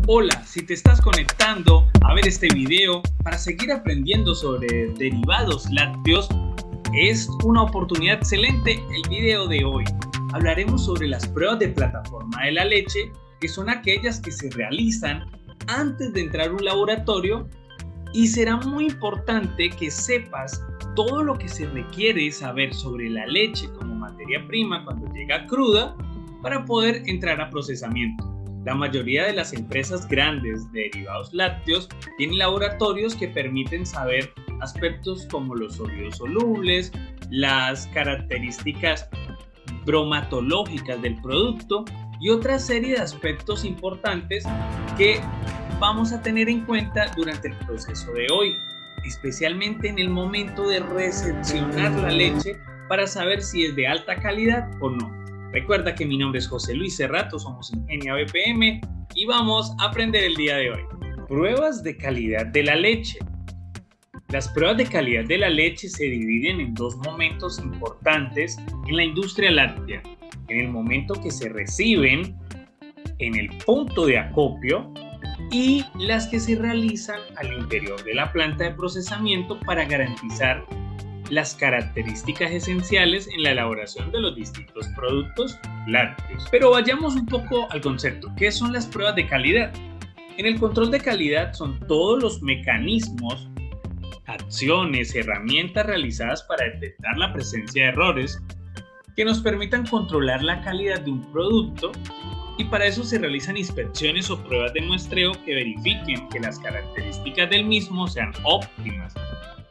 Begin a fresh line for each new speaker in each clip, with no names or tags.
Hola, si te estás conectando a ver este video para seguir aprendiendo sobre derivados lácteos, es una oportunidad excelente el video de hoy. Hablaremos sobre las pruebas de plataforma de la leche, que son aquellas que se realizan antes de entrar a un laboratorio, y será muy importante que sepas todo lo que se requiere saber sobre la leche como materia prima cuando llega cruda para poder entrar a procesamiento. La mayoría de las empresas grandes de derivados lácteos tienen laboratorios que permiten saber aspectos como los sólidos solubles, las características bromatológicas del producto y otra serie de aspectos importantes que vamos a tener en cuenta durante el proceso de hoy, especialmente en el momento de recepcionar la leche para saber si es de alta calidad o no. Recuerda que mi nombre es José Luis Cerrato, somos Ingenia BPM y vamos a aprender el día de hoy. Pruebas de calidad de la leche. Las pruebas de calidad de la leche se dividen en dos momentos importantes en la industria láctea. En el momento que se reciben en el punto de acopio y las que se realizan al interior de la planta de procesamiento para garantizar las características esenciales en la elaboración de los distintos productos lácteos. Pero vayamos un poco al concepto. ¿Qué son las pruebas de calidad? En el control de calidad son todos los mecanismos, acciones, herramientas realizadas para detectar la presencia de errores que nos permitan controlar la calidad de un producto, y para eso se realizan inspecciones o pruebas de muestreo que verifiquen que las características del mismo sean óptimas.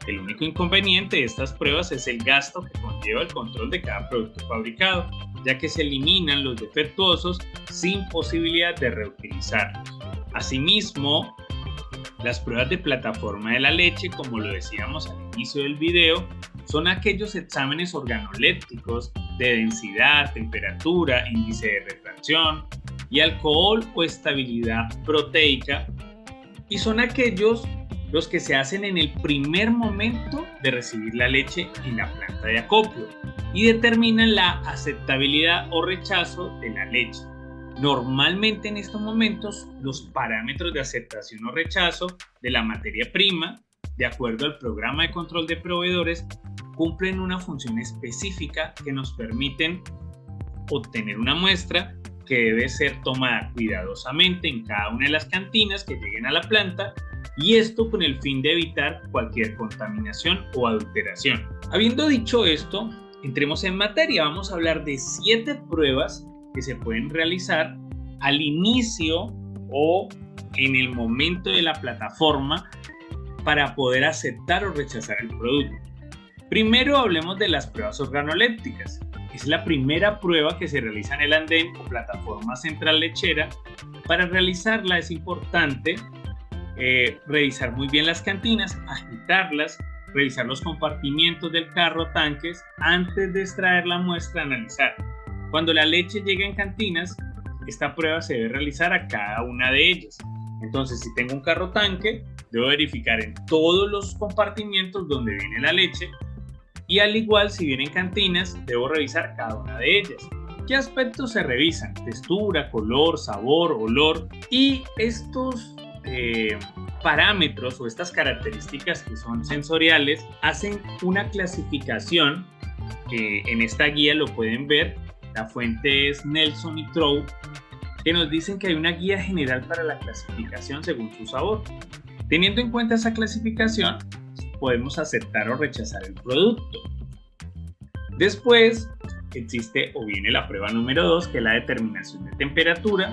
El único inconveniente de estas pruebas es el gasto que conlleva el control de cada producto fabricado, ya que se eliminan los defectuosos sin posibilidad de reutilizarlos. Asimismo, las pruebas de plataforma de la leche, como lo decíamos al inicio del video, son aquellos exámenes organolépticos de densidad, temperatura, índice de refracción y alcohol o estabilidad proteica, y son aquellos los que se hacen en el primer momento de recibir la leche en la planta de acopio y determinan la aceptabilidad o rechazo de la leche. Normalmente en estos momentos los parámetros de aceptación o rechazo de la materia prima, de acuerdo al programa de control de proveedores, cumplen una función específica que nos permiten obtener una muestra que debe ser tomada cuidadosamente en cada una de las cantinas que lleguen a la planta, y esto con el fin de evitar cualquier contaminación o adulteración. Habiendo dicho esto, entremos en materia. Vamos a hablar de 7 pruebas que se pueden realizar al inicio o en el momento de la plataforma para poder aceptar o rechazar el producto. Primero hablemos de las pruebas organolépticas. Es la primera prueba que se realiza en el andén o plataforma central lechera. Para realizarla es importante revisar muy bien las cantinas, agitarlas, revisar los compartimientos del carro tanques antes de extraer la muestra a analizar. Cuando la leche llega en cantinas, esta prueba se debe realizar a cada una de ellas. Entonces, si tengo un carro tanque, debo verificar en todos los compartimientos donde viene la leche, y al igual si vienen cantinas, debo revisar cada una de ellas. ¿Qué aspectos se revisan? Textura, color, sabor, olor, y estos parámetros o estas características que son sensoriales hacen una clasificación que en esta guía lo pueden ver. La fuente es Nelson y Trout, que nos dicen que hay una guía general para la clasificación según su sabor. Teniendo en cuenta esa clasificación, podemos aceptar o rechazar el producto. Después existe o viene la prueba número 2, que es la determinación de temperatura,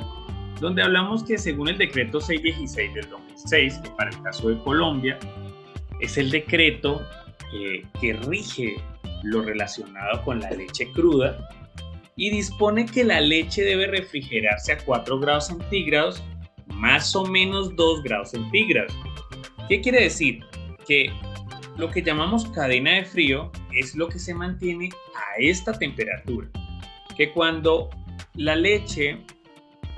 donde hablamos que según el decreto 616 del 2006, que para el caso de Colombia es el decreto que rige lo relacionado con la leche cruda, y dispone que la leche debe refrigerarse a 4 grados centígrados, más o menos 2 grados centígrados. ¿Qué quiere decir? Que lo que llamamos cadena de frío es lo que se mantiene a esta temperatura, que cuando la leche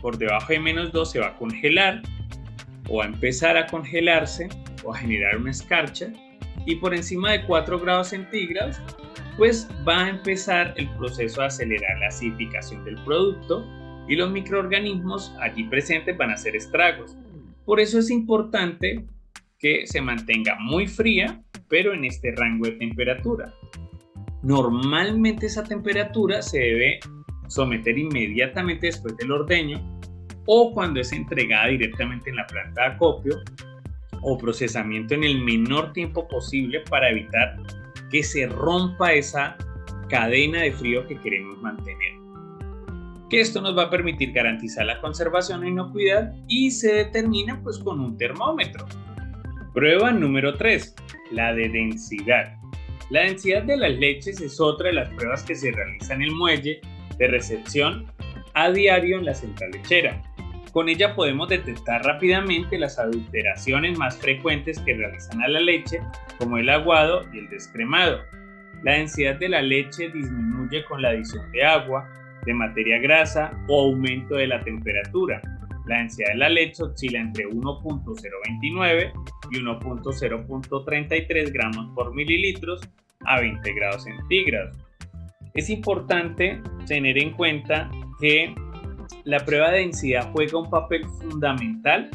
por debajo de menos 2 se va a congelar o a empezar a congelarse o a generar una escarcha, y por encima de 4 grados centígrados pues va a empezar el proceso de acelerar la acidificación del producto y los microorganismos allí presentes van a hacer estragos. Por eso es importante que se mantenga muy fría, pero en este rango de temperatura. Normalmente esa temperatura se debe someter inmediatamente después del ordeño o cuando es entregada directamente en la planta de acopio o procesamiento en el menor tiempo posible para evitar que se rompa esa cadena de frío que queremos mantener. Que esto nos va a permitir garantizar la conservación e inocuidad y se determina pues con un termómetro. Prueba número 3, la de densidad. La densidad de las leches es otra de las pruebas que se realizan en el muelle de recepción a diario en la central lechera. Con ella podemos detectar rápidamente las adulteraciones más frecuentes que realizan a la leche, como el aguado y el descremado. La densidad de la leche disminuye con la adición de agua, de materia grasa o aumento de la temperatura. La densidad de la leche oscila entre 1.029 y 1.033 gramos por mililitros a 20 grados centígrados. Es importante tener en cuenta que la prueba de densidad juega un papel fundamental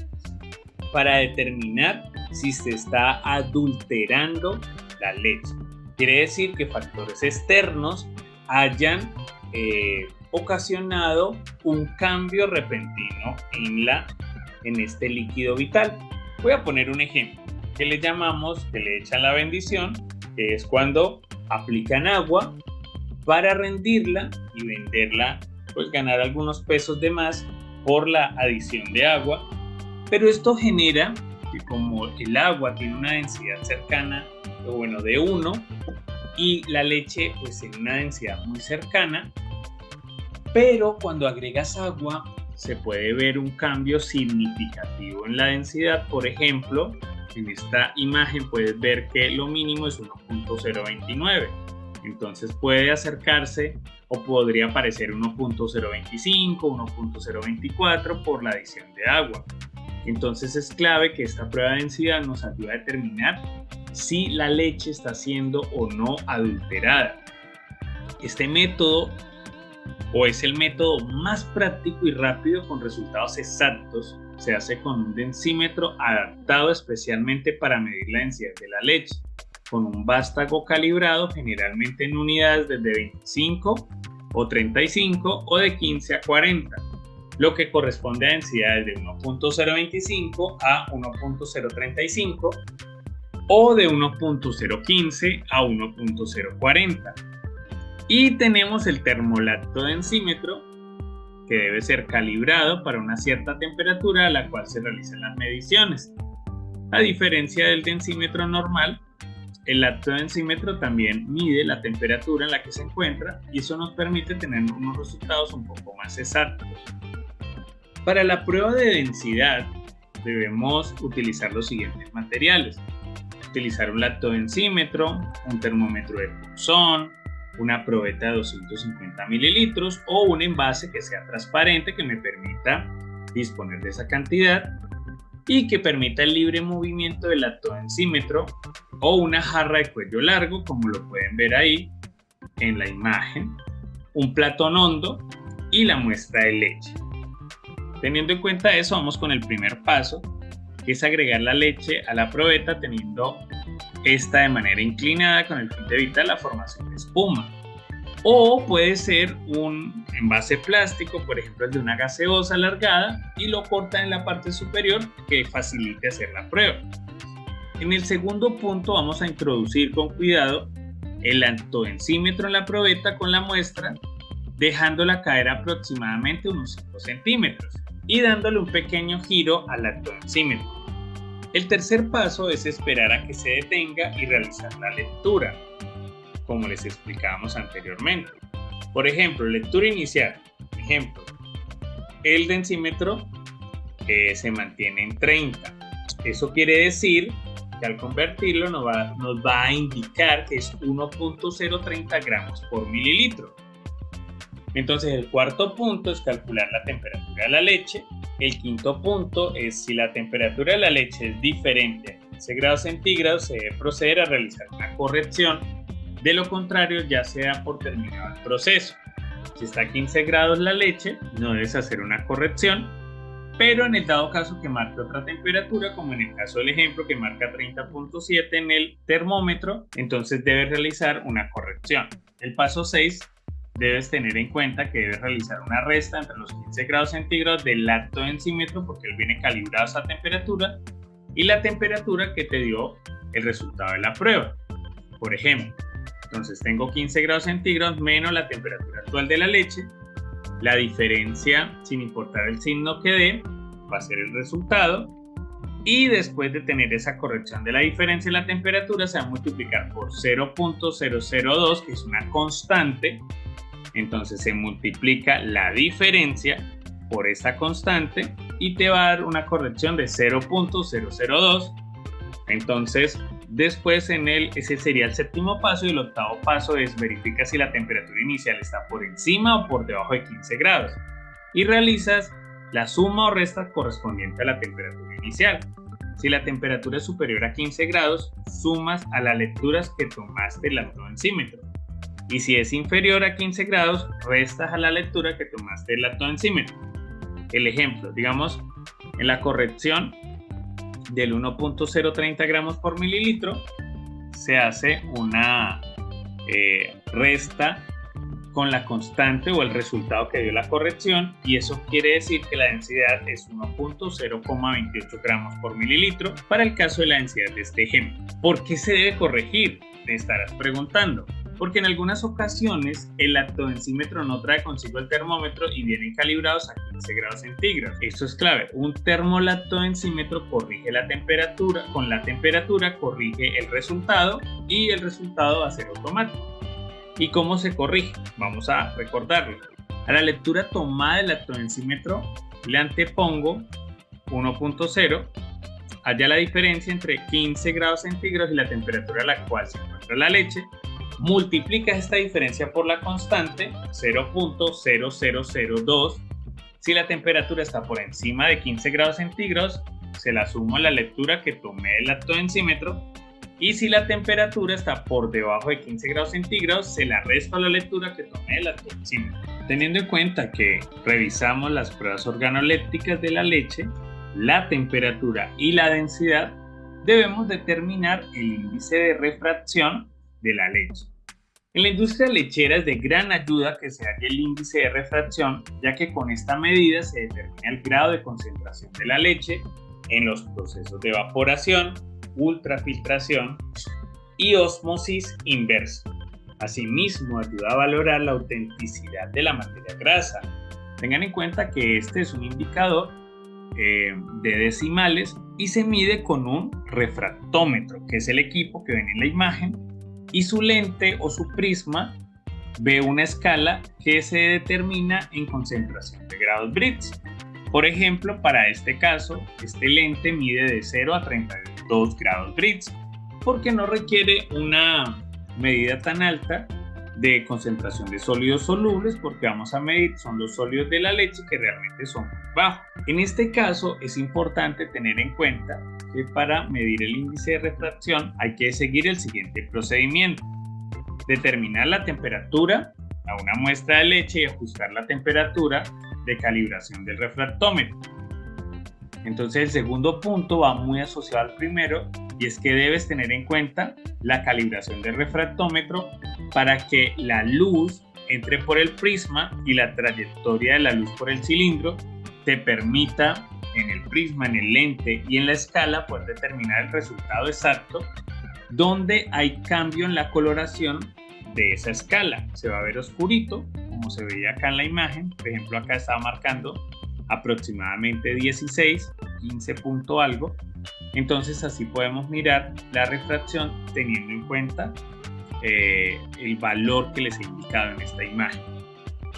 para determinar si se está adulterando la leche. Quiere decir que factores externos hayan ocasionado un cambio repentino en este líquido vital. Voy a poner un ejemplo que le llamamos, que le echan la bendición, que es cuando aplican agua para rendirla y venderla, pues ganar algunos pesos de más por la adición de agua. Pero esto genera que como el agua tiene una densidad cercana, de 1 y la leche pues en una densidad muy cercana, pero cuando agregas agua se puede ver un cambio significativo en la densidad. Por ejemplo, en esta imagen puedes ver que lo mínimo es 1.029, entonces puede acercarse o podría aparecer 1.025, 1.024 por la adición de agua. Entonces es clave que esta prueba de densidad nos ayude a determinar si la leche está siendo o no adulterada. Este método es el método más práctico y rápido con resultados exactos. Se hace con un densímetro adaptado especialmente para medir la densidad de la leche, con un vástago calibrado generalmente en unidades desde 25 o 35 o de 15 a 40, lo que corresponde a densidades de 1.025 a 1.035 o de 1.015 a 1.040. Y tenemos el termolacto densímetro, que debe ser calibrado para una cierta temperatura a la cual se realizan las mediciones. A diferencia del densímetro normal, el lactodensímetro también mide la temperatura en la que se encuentra y eso nos permite tener unos resultados un poco más exactos. Para la prueba de densidad debemos utilizar los siguientes materiales. Utilizar un lactodensímetro, un termómetro de punzón, una probeta de 250 mililitros o un envase que sea transparente que me permita disponer de esa cantidad y que permita el libre movimiento del lactodensímetro o una jarra de cuello largo, como lo pueden ver ahí en la imagen, un platón hondo y la muestra de leche. Teniendo en cuenta eso, vamos con el primer paso, que es agregar la leche a la probeta teniendo esta de manera inclinada con el fin de evitar la formación de espuma. O puede ser un envase plástico, por ejemplo el de una gaseosa alargada, y lo cortan en la parte superior que facilite hacer la prueba. En el segundo punto vamos a introducir con cuidado el lactodensímetro en la probeta con la muestra, dejándola caer aproximadamente unos 5 centímetros y dándole un pequeño giro al lactodensímetro. El tercer paso es esperar a que se detenga y realizar la lectura, como les explicábamos anteriormente. Por ejemplo, lectura inicial. Ejemplo, el densímetro se mantiene en 30. Eso quiere decir que al convertirlo nos va a indicar que es 1.030 gramos por mililitro. Entonces el cuarto punto es calcular la temperatura de la leche. El quinto punto es si la temperatura de la leche es diferente a 15 grados centígrados, se debe proceder a realizar una corrección. De lo contrario, ya sea por terminado el proceso. Si está a 15 grados la leche, no debes hacer una corrección, pero en el dado caso que marque otra temperatura, como en el caso del ejemplo que marca 30.7 en el termómetro, entonces debes realizar una corrección. El paso 6, debes tener en cuenta que debes realizar una resta entre los 15 grados centígrados del lactoencímetro, porque él viene calibrado a esa temperatura, y la temperatura que te dio el resultado de la prueba. Por ejemplo, entonces tengo 15 grados centígrados menos la temperatura actual de la leche. La diferencia, sin importar el signo que dé, va a ser el resultado. Y después de tener esa corrección de la diferencia en la temperatura, se va a multiplicar por 0.002, que es una constante. Entonces se multiplica la diferencia por esta constante y te va a dar una corrección de 0.002. Entonces, después ese sería el séptimo paso, y el octavo paso es verifica si la temperatura inicial está por encima o por debajo de 15 grados y realizas la suma o resta correspondiente a la temperatura inicial. Si la temperatura es superior a 15 grados, sumas a las lecturas que tomaste el lactoencímetro. Y si es inferior a 15 grados, restas a la lectura que tomaste el lactoencímetro. El ejemplo, digamos, en la corrección del 1.030 gramos por mililitro, se hace una resta con la constante o el resultado que dio la corrección, y eso quiere decir que la densidad es 1.028 gramos por mililitro para el caso de la densidad de este ejemplo. ¿Por qué se debe corregir? Te estarás preguntando. Porque en algunas ocasiones el lactoencímetro no trae consigo el termómetro y vienen calibrados a 15 grados centígrados. Esto es clave. Un termolactoencímetro corrige la temperatura, con la temperatura corrige el resultado y el resultado va a ser automático. ¿Y cómo se corrige? Vamos a recordarlo. A la lectura tomada del lactoencímetro le antepongo 1.0, halla la diferencia entre 15 grados centígrados y la temperatura a la cual se encuentra la leche. Multiplicas esta diferencia por la constante 0.0002. Si la temperatura está por encima de 15 grados centígrados, se la sumo a la lectura que tomé del lactoencímetro. Y si la temperatura está por debajo de 15 grados centígrados, se la resto a la lectura que tomé del lactoencímetro. Teniendo en cuenta que revisamos las pruebas organolépticas de la leche, la temperatura y la densidad, debemos determinar el índice de refracción de la leche. En la industria lechera es de gran ayuda que se halle el índice de refracción, ya que con esta medida se determina el grado de concentración de la leche en los procesos de evaporación, ultrafiltración y ósmosis inversa. Asimismo, ayuda a valorar la autenticidad de la materia grasa. Tengan en cuenta que este es un indicador de decimales y se mide con un refractómetro, que es el equipo que ven en la imagen, y su lente o su prisma ve una escala que se determina en concentración de grados Brix. Por ejemplo, para este caso, este lente mide de 0 a 32 grados Brix, porque no requiere una medida tan alta de concentración de sólidos solubles, porque vamos a medir son los sólidos de la leche, que realmente son muy bajos. En este caso es importante tener en cuenta que para medir el índice de refracción hay que seguir el siguiente procedimiento: determinar la temperatura a una muestra de leche y ajustar la temperatura de calibración del refractómetro. Entonces el segundo punto va muy asociado al primero, y es que debes tener en cuenta la calibración del refractómetro para que la luz entre por el prisma y la trayectoria de la luz por el cilindro te permita en el prisma, en el lente y en la escala poder determinar el resultado exacto donde hay cambio en la coloración de esa escala. Se va a ver oscurito, como se veía acá en la imagen. Por ejemplo, acá estaba marcando aproximadamente 16, 15 punto algo. Entonces así podemos mirar la refracción teniendo en cuenta el valor que les he indicado en esta imagen.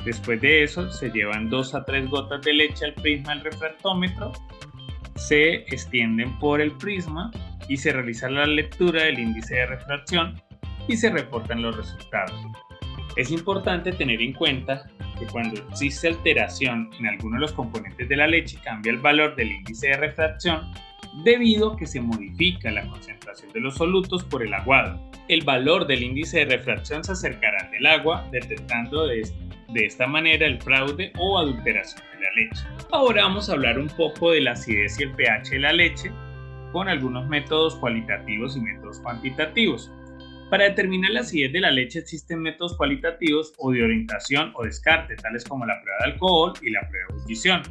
Después de eso se llevan 2 a 3 gotas de leche al prisma del refractómetro, se extienden por el prisma y se realiza la lectura del índice de refracción y se reportan los resultados. Es importante tener en cuenta que cuando existe alteración en alguno de los componentes de la leche, cambia el valor del índice de refracción debido a que se modifica la concentración de los solutos por el aguado. El valor del índice de refracción se acercará al del agua, detectando de esta manera el fraude o adulteración de la leche. Ahora vamos a hablar un poco de la acidez y el pH de la leche con algunos métodos cualitativos y métodos cuantitativos. Para determinar la acidez de la leche existen métodos cualitativos o de orientación o descarte, tales como la prueba de alcohol y la prueba de ebullición.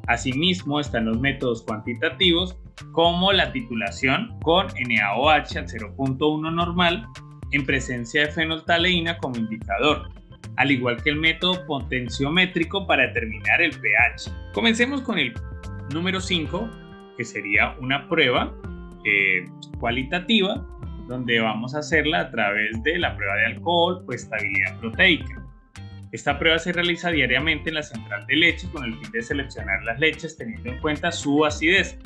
Asimismo están los métodos cuantitativos como la titulación con NaOH al 0.1 normal en presencia de fenolftaleína como indicador, al igual que el método potenciométrico para determinar el pH. Comencemos con el número 5, que sería una prueba cualitativa, donde vamos a hacerla a través de la prueba de alcohol o estabilidad proteica. Esta prueba se realiza diariamente en la central de leche con el fin de seleccionar las leches teniendo en cuenta su acidez.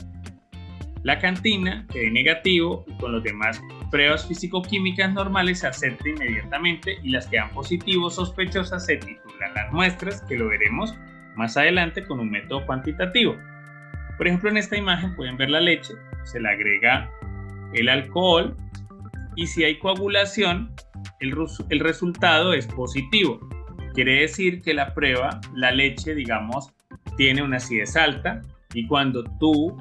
La cantina, que dé negativo, y con las demás pruebas físico-químicas normales se acepta inmediatamente, y las que dan positivo o sospechosas se titulan las muestras, que lo veremos más adelante con un método cuantitativo. Por ejemplo, en esta imagen pueden ver la leche, se le agrega el alcohol y si hay coagulación, el resultado es positivo. Quiere decir que la prueba, la leche, digamos, tiene una acidez alta, y cuando tú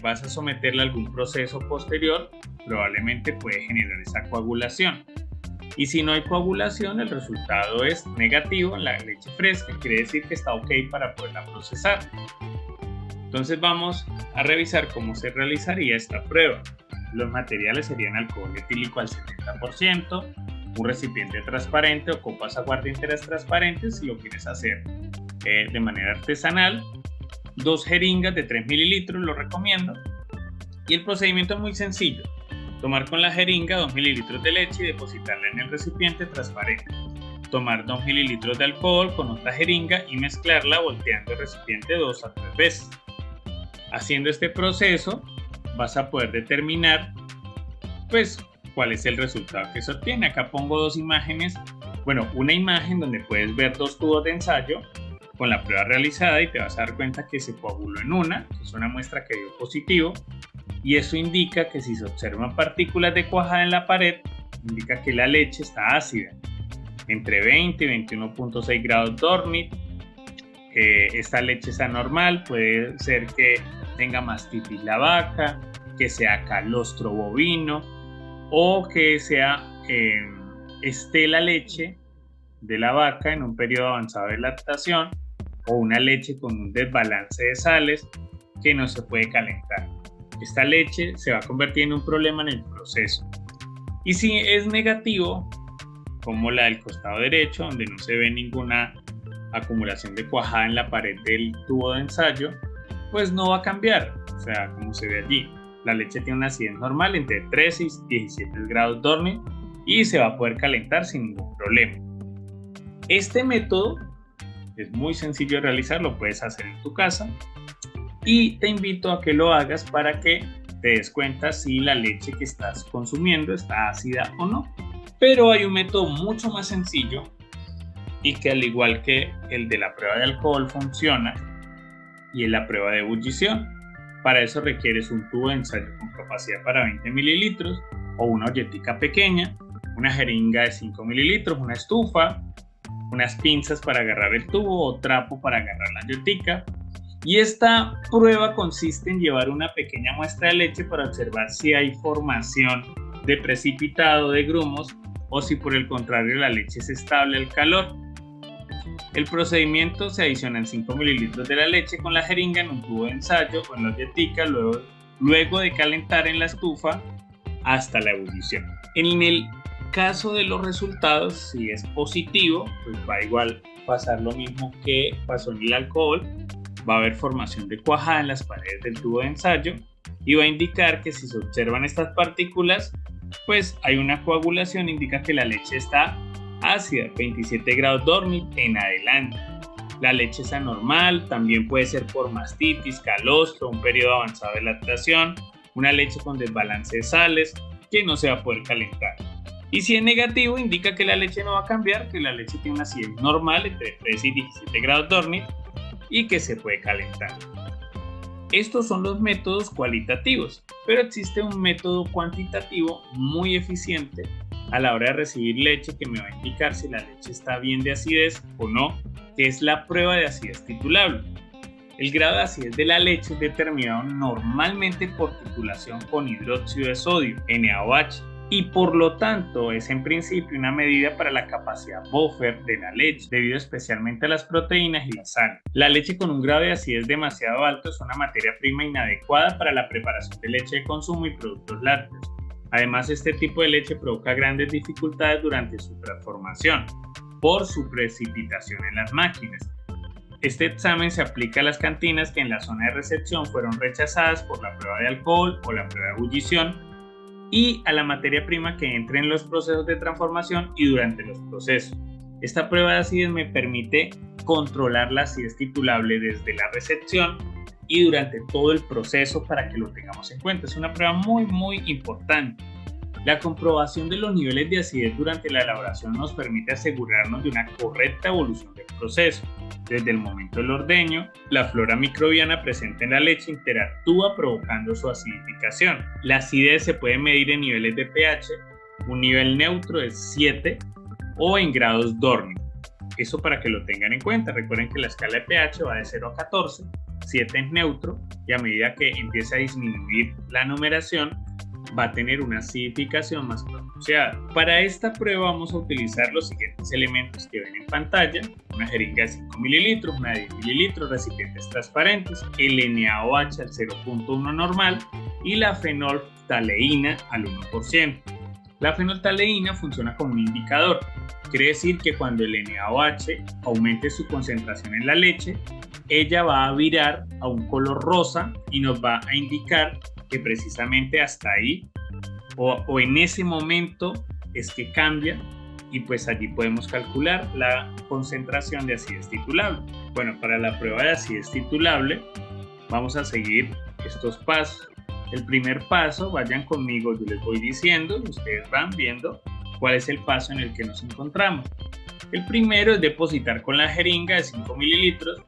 vas a someterla a algún proceso posterior, probablemente puede generar esa coagulación. Y si no hay coagulación, el resultado es negativo en la leche fresca, quiere decir que está ok para poderla procesar. Entonces vamos a revisar cómo se realizaría esta prueba. Los materiales serían alcohol etílico al 70%, un recipiente transparente o copas aguardienteras transparentes si lo quieres hacer de manera artesanal, 2 jeringas de 3 mililitros, lo recomiendo. Y el procedimiento es muy sencillo: tomar con la jeringa 2 mililitros de leche y depositarla en el recipiente transparente. Tomar 2 mililitros de alcohol con otra jeringa y mezclarla volteando el recipiente 2 a 3 veces. Haciendo este proceso vas a poder determinar pues cuál es el resultado que se obtiene. Acá pongo dos imágenes, una imagen donde puedes ver 2 tubos de ensayo con la prueba realizada y te vas a dar cuenta que se coaguló en una, que es una muestra que dio positivo, y eso indica que si se observan partículas de cuajada en la pared, indica que la leche está ácida, entre 20 y 21.6 grados Dornit. Esta leche es anormal, puede ser que tenga mastitis la vaca, que sea calostro bovino o que sea esté la leche de la vaca en un periodo avanzado de lactación, o una leche con un desbalance de sales que no se puede calentar. Esta leche se va a convertir en un problema en el proceso. Y si es negativo, como la del costado derecho, donde no se ve ninguna acumulación de cuajada en la pared del tubo de ensayo, pues no va a cambiar, o sea, como se ve allí. La leche tiene una acidez normal entre 13 y 17 grados Dornit y se va a poder calentar sin ningún problema. Este método es muy sencillo de realizar, lo puedes hacer en tu casa y te invito a que lo hagas para que te des cuenta si la leche que estás consumiendo está ácida o no. Pero hay un método mucho más sencillo y que, al igual que el de la prueba de alcohol, funciona, y es la prueba de ebullición. Para eso requieres un tubo de ensayo con capacidad para 20 mililitros o una olletica pequeña, una jeringa de 5 mililitros, una estufa, unas pinzas para agarrar el tubo o trapo para agarrar la olletica. Y esta prueba consiste en llevar una pequeña muestra de leche para observar si hay formación de precipitado de grumos o si por el contrario la leche es estable al calor. El procedimiento: se adicionan 5 mililitros de la leche con la jeringa en un tubo de ensayo o en la olletica luego de calentar en la estufa hasta la ebullición. En el caso de los resultados, si es positivo, pues va a igual pasar lo mismo que pasó en el alcohol. Va a haber formación de cuajada en las paredes del tubo de ensayo y va a indicar que si se observan estas partículas, pues hay una coagulación, indica que la leche está ácida, 27 grados Dornit en adelante. La leche es anormal, también puede ser por mastitis, calostro, un periodo avanzado de lactación, una leche con desbalance de sales que no se va a poder calentar. Y si es negativo, indica que la leche no va a cambiar, que la leche tiene una acidez normal entre 13 y 17 grados Dornit y que se puede calentar. Estos son los métodos cualitativos, pero existe un método cuantitativo muy eficiente a la hora de recibir leche que me va a indicar si la leche está bien de acidez o no, que es la prueba de acidez titulable. El grado de acidez de la leche es determinado normalmente por titulación con hidróxido de sodio, NaOH, y por lo tanto es en principio una medida para la capacidad buffer de la leche, debido especialmente a las proteínas y la sal. La leche con un grado de acidez demasiado alto es una materia prima inadecuada para la preparación de leche de consumo y productos lácteos. Además, este tipo de leche provoca grandes dificultades durante su transformación por su precipitación en las máquinas. Este examen se aplica a las cantinas que en la zona de recepción fueron rechazadas por la prueba de alcohol o la prueba de ebullición, y a la materia prima que entre en los procesos de transformación y durante los procesos. Esta prueba de acidez me permite controlar la acidez titulable desde la recepción y durante todo el proceso para que lo tengamos en cuenta. Es una prueba muy importante. La comprobación de los niveles de acidez durante la elaboración nos permite asegurarnos de una correcta evolución del proceso. Desde el momento del ordeño, la flora microbiana presente en la leche interactúa provocando su acidificación. La acidez se puede medir en niveles de pH, un nivel neutro es 7 o en grados Dornier. Eso para que lo tengan en cuenta. Recuerden que la escala de pH va de 0 a 14, 7 es neutro y a medida que empieza a disminuir la numeración, va a tener una acidificación más pronunciada. Para esta prueba vamos a utilizar los siguientes elementos que ven en pantalla: una jeringa de 5 mililitros, una de 10 mililitros, recipientes transparentes, el NaOH al 0.1 normal y la fenolftaleína al 1%. La fenolftaleína funciona como un indicador. Quiere decir que cuando el NaOH aumente su concentración en la leche, ella va a virar a un color rosa y nos va a indicar que precisamente hasta ahí o en ese momento es que cambia, y pues allí podemos calcular la concentración de acidez titulable. Bueno, para la prueba de acidez titulable vamos a seguir estos pasos. El primer paso, vayan conmigo, yo les voy diciendo y ustedes van viendo cuál es el paso en el que nos encontramos. El primero es depositar con la jeringa de 5 mililitros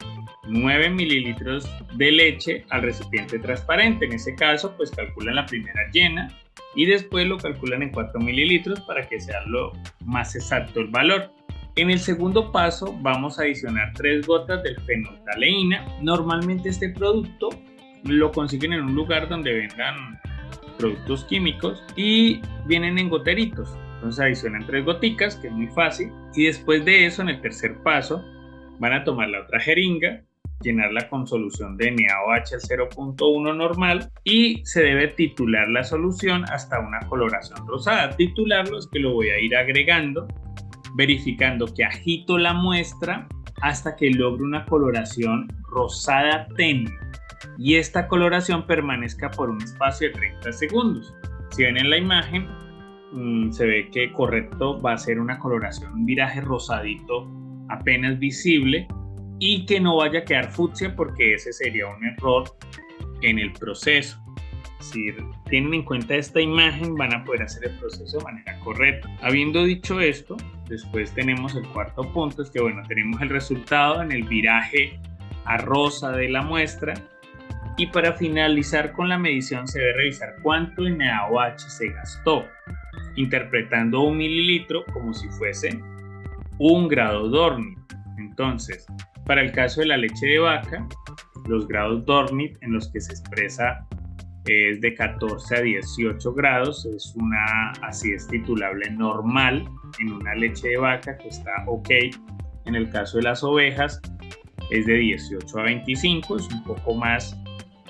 9 mililitros de leche al recipiente transparente. En ese caso, pues calculan la primera llena y después lo calculan en 4 mililitros para que sea lo más exacto el valor. En el segundo paso vamos a adicionar 3 gotas de fenolftaleína. Normalmente este producto lo consiguen en un lugar donde vendan productos químicos y vienen en goteritos. Entonces adicionan 3 goticas, que es muy fácil, y después de eso, en el tercer paso, van a tomar la otra jeringa, llenarla con solución de NaOH al 0.1 normal y se debe titular la solución hasta una coloración rosada. Titularlo es que lo voy a ir agregando, verificando que agito la muestra hasta que logre una coloración rosada tenue y esta coloración permanezca por un espacio de 30 segundos. Si ven en la imagen, se ve que correcto va a ser una coloración, un viraje rosadito apenas visible, y que no vaya a quedar fucsia porque ese sería un error en el proceso. Si tienen en cuenta esta imagen, van a poder hacer el proceso de manera correcta. Habiendo dicho esto, después tenemos el cuarto punto, es que bueno, tenemos el resultado en el viraje a rosa de la muestra, y para finalizar con la medición se debe revisar cuánto NaOH se gastó, interpretando 1 mililitro como si fuese 1 grado Dornier. Entonces, para el caso de la leche de vaca, los grados Dornier en los que se expresa es de 14 a 18 grados, es una acidez titulable normal en una leche de vaca que está ok. En el caso de las ovejas es de 18 a 25, es un poco más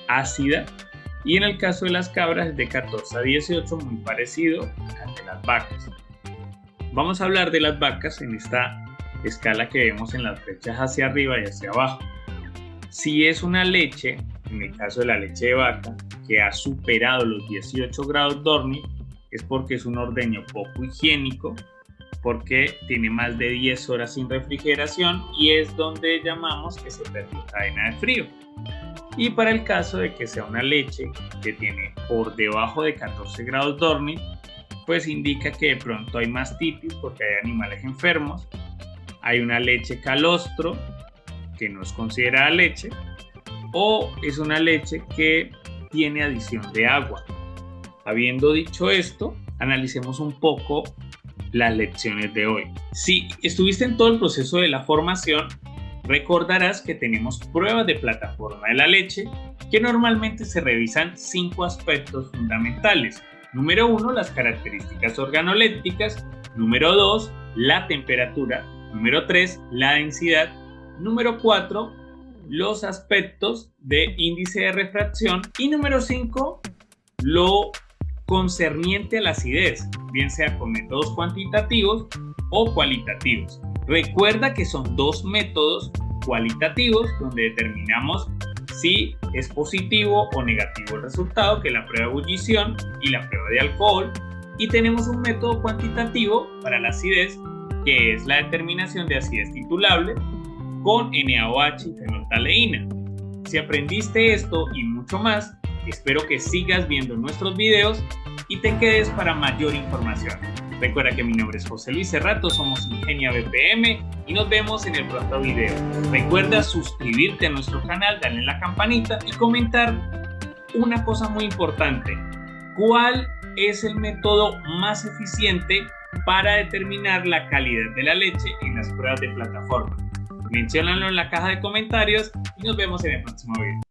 ácida, y en el caso de las cabras es de 14 a 18, muy parecido al de las vacas. Vamos a hablar de las vacas en esta escala que vemos en las flechas hacia arriba y hacia abajo. Si es una leche, en el caso de la leche de vaca, que ha superado los 18 grados Dornier, es porque es un ordeño poco higiénico, porque tiene más de 10 horas sin refrigeración y es donde llamamos que se perdió cadena de frío. Y para el caso de que sea una leche que tiene por debajo de 14 grados Dornier, pues indica que de pronto hay mastitis porque hay animales enfermos, hay una leche calostro que no es considerada leche, o es una leche que tiene adición de agua. Habiendo dicho esto, analicemos un poco las lecciones de hoy. Si estuviste en todo el proceso de la formación, recordarás que tenemos pruebas de plataforma de la leche que normalmente se revisan 5 aspectos fundamentales. Número 1, las características organolépticas. Número 2, la temperatura. Número 3, la densidad. Número 4, los aspectos de índice de refracción. Y número 5, lo concerniente a la acidez, bien sea con métodos cuantitativos o cualitativos. Recuerda que son 2 métodos cualitativos donde determinamos si es positivo o negativo el resultado, que es la prueba de ebullición y la prueba de alcohol. Y tenemos un método cuantitativo para la acidez, que es la determinación de acidez titulable con NaOH y fenolftaleína. Si aprendiste esto y mucho más, espero que sigas viendo nuestros videos y te quedes para mayor información. Recuerda que mi nombre es José Luis Cerrato, somos Ingenia BPM y nos vemos en el próximo video. Recuerda suscribirte a nuestro canal, darle la campanita y comentar una cosa muy importante. ¿Cuál es el método más eficiente para determinar la calidad de la leche en las pruebas de plataforma? Menciónalo en la caja de comentarios y nos vemos en el próximo video.